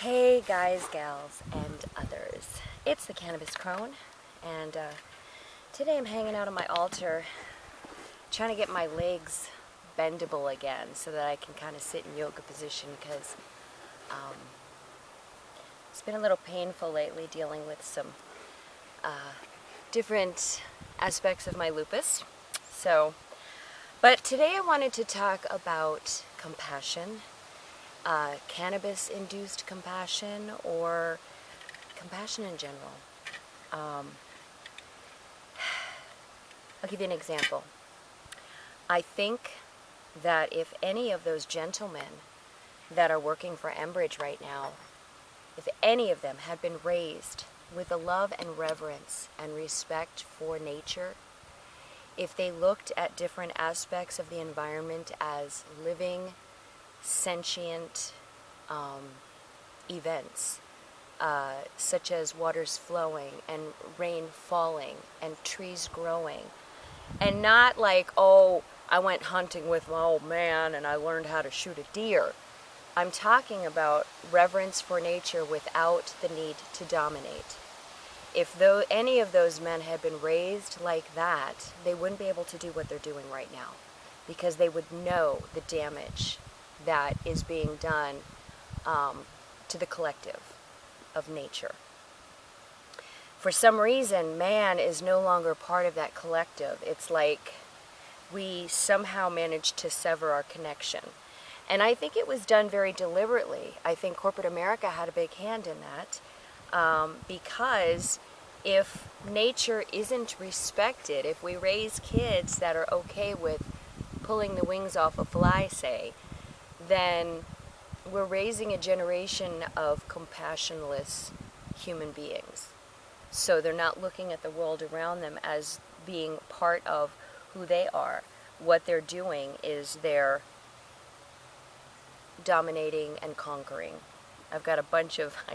Hey guys, gals, and others. It's the Cannabis Crone, and today I'm hanging out on my altar trying to get my legs bendable again so that I can kind of sit in yoga position because it's been a little painful lately dealing with some different aspects of my lupus. But today I wanted to talk about compassion. Cannabis-induced compassion or compassion in general. I'll give you an example. I think that if any of those gentlemen that are working for Enbridge right now, if any of them had been raised with a love and reverence and respect for nature, if they looked at different aspects of the environment as living sentient events, such as waters flowing and rain falling and trees growing, and not like, oh, I went hunting with my old man and I learned how to shoot a deer. I'm talking about reverence for nature without the need to dominate. If any of those men had been raised like that, they wouldn't be able to do what they're doing right now, because they would know the damage that is being done to the collective of nature. For some reason, man is no longer part of that collective. It's like we somehow managed to sever our connection. And I think it was done very deliberately. I think corporate America had a big hand in that, because if nature isn't respected, if we raise kids that are okay with pulling the wings off a fly, say, then we're raising a generation of compassionless human beings. So they're not looking at the world around them as being part of who they are. What they're doing is they're dominating and conquering. I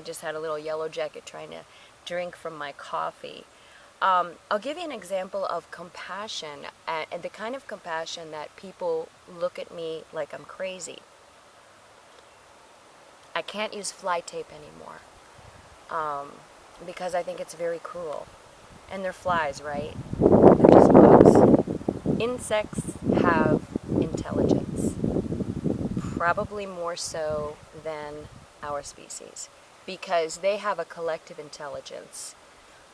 just had a little yellow jacket trying to drink from my coffee. I'll give you an example of compassion, and the kind of compassion that people look at me like I'm crazy. I can't use fly tape anymore because I think it's very cruel. And they're flies, right? They're just bugs. Insects have intelligence, probably more so than our species, because they have a collective intelligence.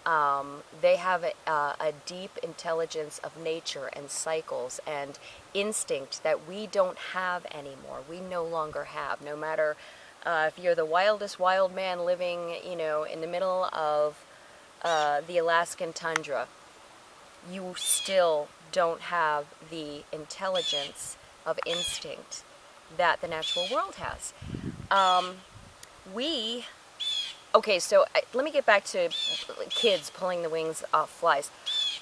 They have a deep intelligence of nature and cycles and instinct that we don't have anymore. We no longer have, no matter if you're the wildest wild man living, in the middle of the Alaskan tundra, you still don't have the intelligence of instinct that the natural world has. Let me get back to kids pulling the wings off flies.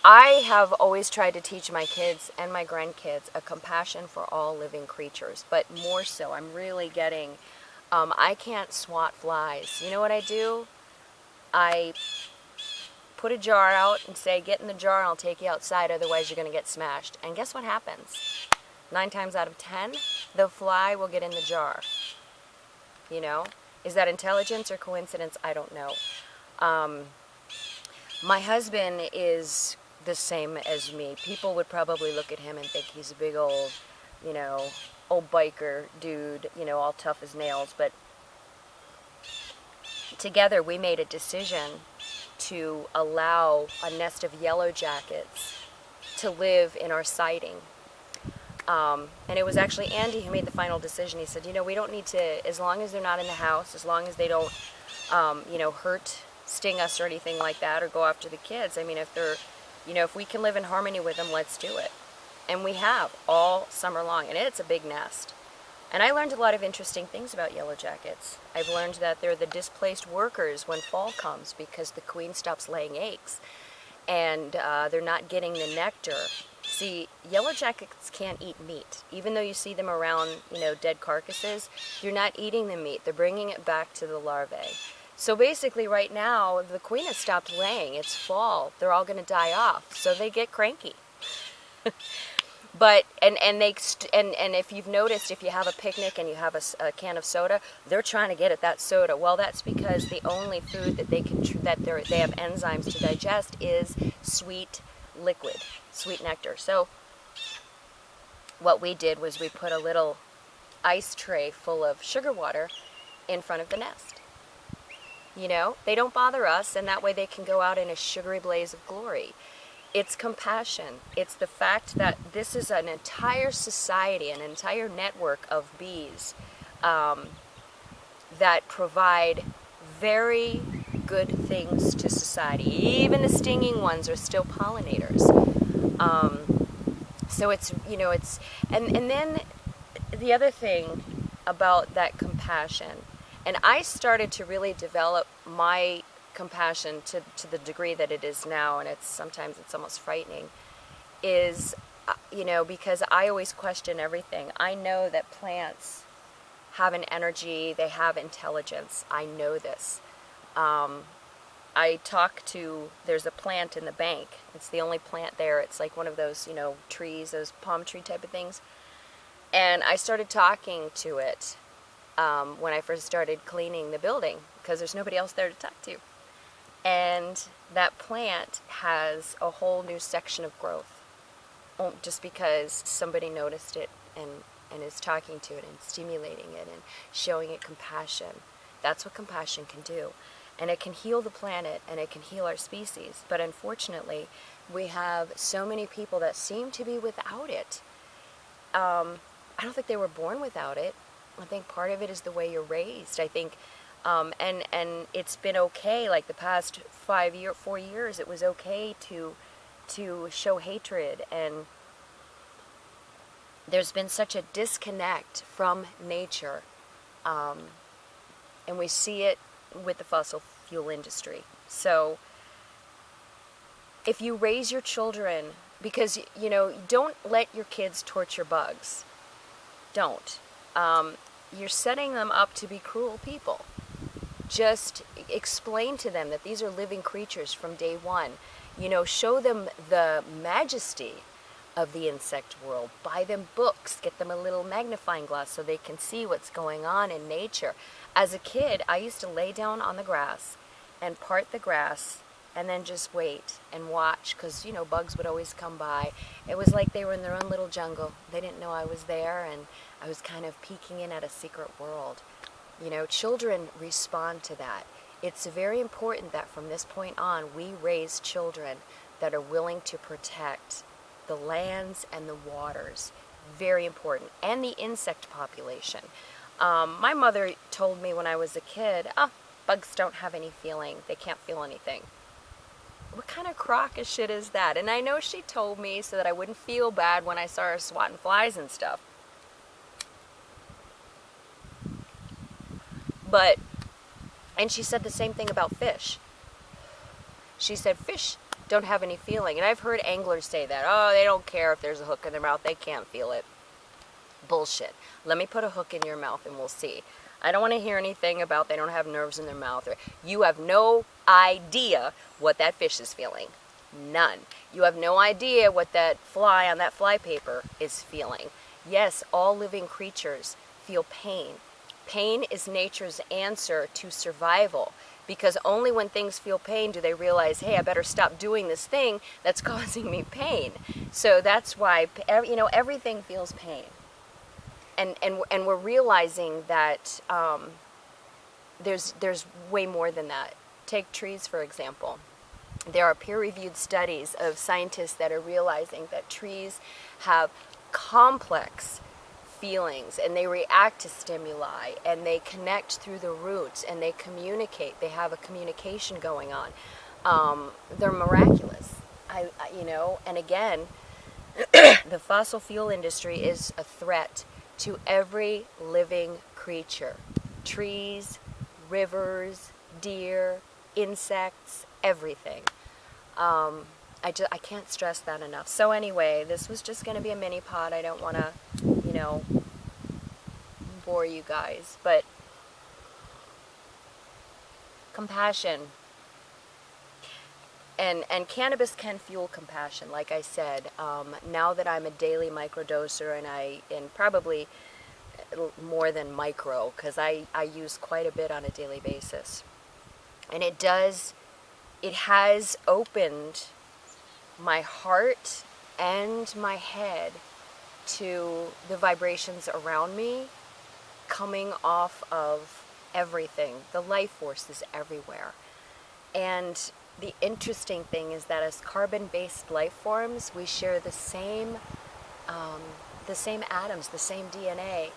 I have always tried to teach my kids and my grandkids a compassion for all living creatures, but more so, I'm really getting... I can't swat flies. You know what I do? I put a jar out and say, get in the jar and I'll take you outside, otherwise you're going to get smashed. And guess what happens? 9 times out of 10, the fly will get in the jar. Is that intelligence or coincidence? I don't know. My husband is the same as me. People would probably look at him and think he's a big old, old biker dude, all tough as nails. But together we made a decision to allow a nest of yellow jackets to live in our siding. And it was actually Andy who made the final decision. He said, we don't need to, as long as they're not in the house, as long as they don't, sting us or anything like that, or go after the kids. I mean, if they're, if we can live in harmony with them, let's do it. And we have all summer long, and it's a big nest. And I learned a lot of interesting things about yellow jackets. I've learned that they're the displaced workers when fall comes because the queen stops laying eggs, and they're not getting the nectar. See, yellow jackets can't eat meat. Even though you see them around, dead carcasses, you're not eating the meat. They're bringing it back to the larvae. So basically right now, the queen has stopped laying. It's fall. They're all going to die off. So they get cranky. But and if you've noticed, if you have a picnic and you have a can of soda, they're trying to get at that soda. Well, that's because the only food that they have enzymes to digest is sweet liquid, sweet nectar. So what we did was we put a little ice tray full of sugar water in front of the nest. You know, they don't bother us, and that way they can go out in a sugary blaze of glory. It's compassion. It's the fact that this is an entire society, an entire network of bees that provide very good things to society. Even the stinging ones are still pollinators. So it's, you know, it's, and then the other thing about that compassion, and I started to really develop my compassion to the degree that it is now, and sometimes it's almost frightening, is, you know, because I always question everything. I know that plants have an energy, they have intelligence. I know this. There's a plant in the bank. It's the only plant there. It's like one of those, you know, trees, those palm tree type of things. And I started talking to it when I first started cleaning the building, because there's nobody else there to talk to. And that plant has a whole new section of growth, just because somebody noticed it and is talking to it and stimulating it and showing it compassion. That's what compassion can do. And it can heal the planet, and it can heal our species. But unfortunately, we have so many people that seem to be without it. I don't think they were born without it. I think part of it is the way you're raised. I think, and it's been okay, like the past 4 years, it was okay to show hatred, and there's been such a disconnect from nature, and we see it with the fossil fuel industry. So if you raise your children, because, you know, don't let your kids torture bugs. Don't. You're setting them up to be cruel people. Just explain to them that these are living creatures from day one. You know, show them the majesty of the insect world. Buy them books. Get them a little magnifying glass so they can see what's going on in nature. As a kid, I used to lay down on the grass and part the grass and then just wait and watch, because, you know, bugs would always come by. It was like they were in their own little jungle. They didn't know I was there, and I was kind of peeking in at a secret world. You know, children respond to that. It's very important that from this point on, we raise children that are willing to protect the lands and the waters. Very important. And the insect population. My mother told me when I was a kid, bugs don't have any feeling. They can't feel anything. What kind of crock of shit is that? And I know she told me so that I wouldn't feel bad when I saw her swatting flies and stuff. And she said the same thing about fish. She said fish don't have any feeling. And I've heard anglers say that. Oh, they don't care if there's a hook in their mouth. They can't feel it. Bullshit. Let me put a hook in your mouth and we'll see. I don't want to hear anything about they don't have nerves in their mouth. You have no idea what that fish is feeling. None. You have no idea what that fly on that fly paper is feeling. Yes, all living creatures feel pain. Pain is nature's answer to survival, because only when things feel pain do they realize, hey, I better stop doing this thing that's causing me pain. So that's why, you know, everything feels pain. And we're realizing that there's way more than that. Take trees, for example. There are peer-reviewed studies of scientists that are realizing that trees have complex feelings, and they react to stimuli, and they connect through the roots, and they communicate. They have a communication going on. They're miraculous. You know, and again, the fossil fuel industry is a threat to every living creature. Trees, rivers, deer, insects, everything. I can't stress that enough. So anyway, this was just going to be a mini pod. I don't want to, you know, bore you guys. But compassion. And cannabis can fuel compassion, like I said. Now that I'm a daily microdoser, and probably more than micro, because I use quite a bit on a daily basis. And it has opened my heart and my head to the vibrations around me coming off of everything. The life force is everywhere. And the interesting thing is that as carbon-based life forms, we share the same atoms, the same DNA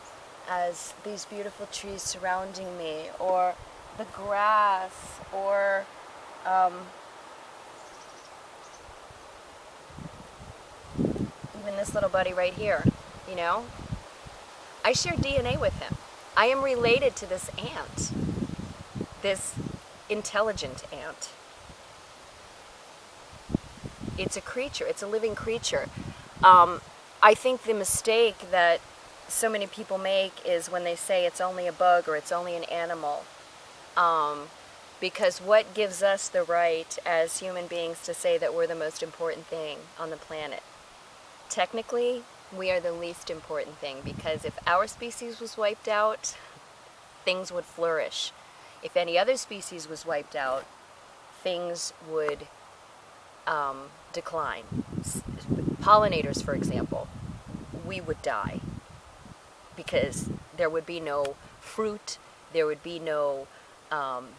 as these beautiful trees surrounding me, or the grass, or even this little buddy right here, you know? I share DNA with him. I am related to this ant, this intelligent ant. It's a creature. It's a living creature. I think the mistake that so many people make is when they say it's only a bug or it's only an animal. Because what gives us the right as human beings to say that we're the most important thing on the planet? Technically, we are the least important thing, because if our species was wiped out, things would flourish. If any other species was wiped out, things would decline. Pollinators, for example, we would die because there would be no fruit, there would be no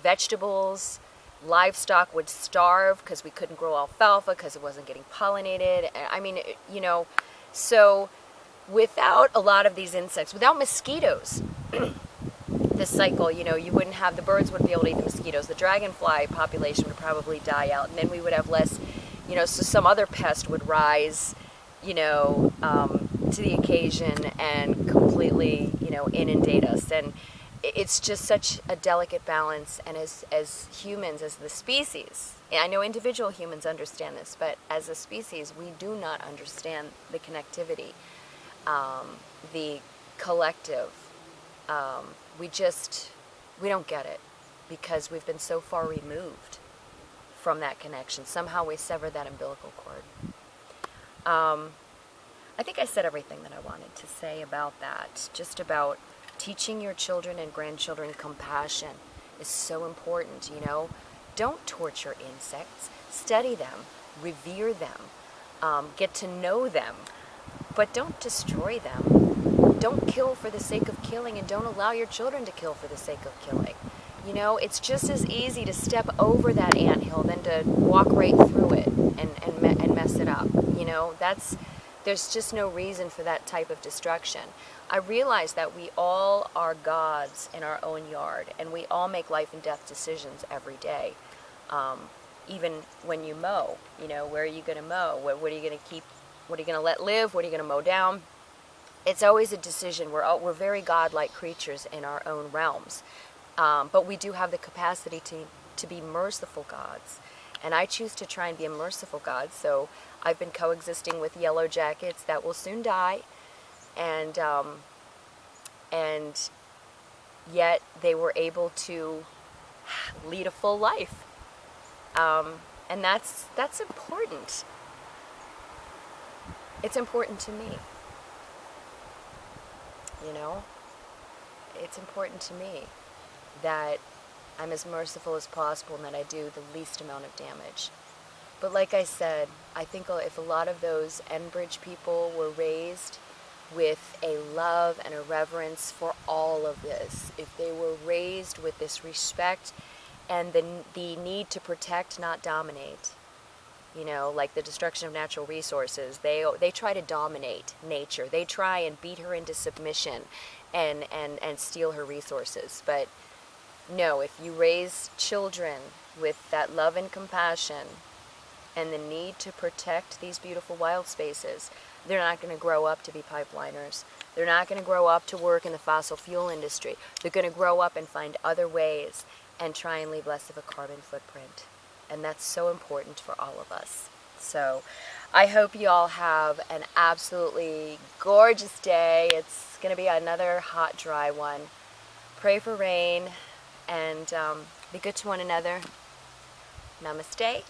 vegetables, livestock would starve because we couldn't grow alfalfa because it wasn't getting pollinated. I mean, you know, so without a lot of these insects, without mosquitoes, this cycle, you know, you wouldn't have, the birds wouldn't be able to eat the mosquitoes, the dragonfly population would probably die out, and then we would have less, you know, so some other pest would rise, you know, to the occasion and completely, you know, inundate us. And it's just such a delicate balance. And as humans, as the species, and I know individual humans understand this, but as a species, we do not understand the connectivity, the collective. We don't get it because we've been so far removed from that connection. Somehow we severed that umbilical cord. I think I said everything that I wanted to say about that. Just about teaching your children and grandchildren compassion is so important, you know. Don't torture insects. Study them. Revere them. Get to know them. But don't destroy them. Don't kill for the sake of killing, and don't allow your children to kill for the sake of killing. You know, it's just as easy to step over that anthill than to walk right through it and mess it up. You know, there's just no reason for that type of destruction. I realize that we all are gods in our own yard, and we all make life and death decisions every day. Even when you mow, you know, where are you going to mow? What are you going to keep? What are you going to let live? What are you going to mow down? It's always a decision. We're very godlike creatures in our own realms. But we do have the capacity to be merciful gods. And I choose to try and be a merciful God. So I've been coexisting with yellow jackets that will soon die. And yet they were able to lead a full life. And that's important. It's important to me. You know? It's important to me that I'm as merciful as possible and that I do the least amount of damage. But like I said, I think if a lot of those Enbridge people were raised with a love and a reverence for all of this, if they were raised with this respect and the need to protect, not dominate, you know, like the destruction of natural resources, they try to dominate nature. They try and beat her into submission and steal her resources. But no, if you raise children with that love and compassion and the need to protect these beautiful wild spaces, they're not going to grow up to be pipeliners. They're not going to grow up to work in the fossil fuel industry. They're going to grow up and find other ways and try and leave less of a carbon footprint. And that's so important for all of us. So I hope you all have an absolutely gorgeous day. It's going to be another hot, dry one. Pray for rain and be good to one another. Namaste.